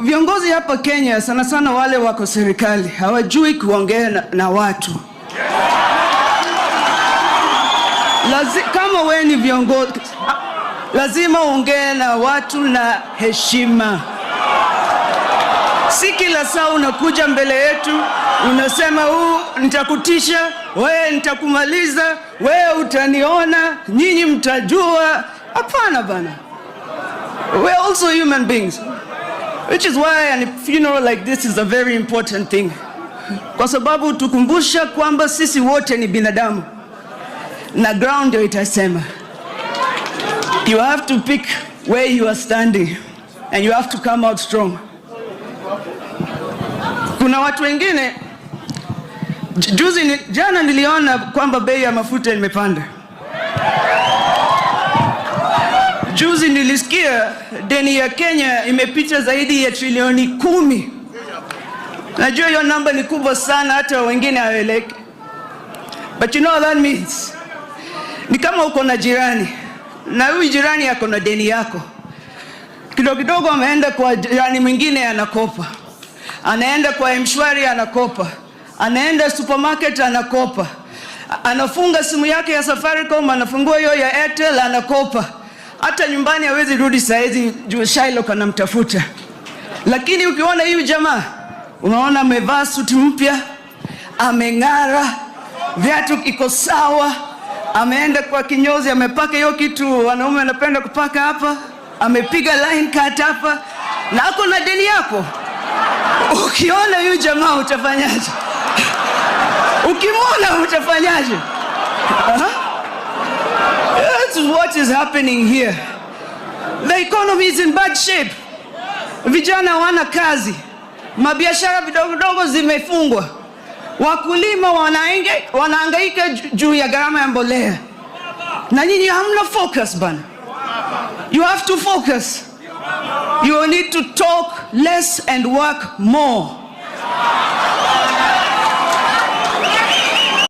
Viongozi hapa Kenya sana sana wale wako serikali hawajui kuongea na watu. Kama wewe ni viongozi lazima uongee na watu na heshima. Si kila saa unakuja mbele yetu unasema nitakutisha, wewe nitakumaliza, wewe utaniona, nyinyi mtajua. Hapana bana. We're also human beings. Which is why a funeral like this is a very important thing. Kwa sababu tukumbusha kwamba sisi wote ni binadamu. Na ground ndio itasema. You have to pick where you are standing and you have to come out strong. Kuna watu wengine jana niliona kwamba bei ya mafuta imepanda. Juzi nilisikia deni ya Kenya imepita zaidi ya trilioni 10. Najua hiyo namba ni kubwa sana hata wengine hawaeleki. But you know what that means? Ni kama uko na jirani na huyu jirani yako na deni yako. Kidogo kidogo ameenda kwa jirani mwingine anakopa. Anaenda kwa M-Shwari anakopa. Anaenda supermarket anakopa. Anafunga simu yake ya Safaricom, anafungua hiyo ya Airtel anakopa. Hata nyumbani hawezi rudi saizi juu Shylock anamtafuta. Lakini ukiona huyu jamaa, unaona amevaa suti mpya, ameng'ara, viatu iko sawa, ameenda kwa kinyozi, amepaka hiyo kitu wanaume wanapenda kupaka hapa, amepiga line cut hapa, na ako na deni yako. Ukiona huyu jamaa utafanyaje? Ukimwona utafanyaje? That's what is happening here. The economy is in bad shape. Vijana wana kazi. Mabiashara vidogo vidogo zimefungwa. Wakulima wanahangaika juu ya gharama ya mbolea. Na nyinyi hamna focus bana. You have to focus. You need to talk less and work more.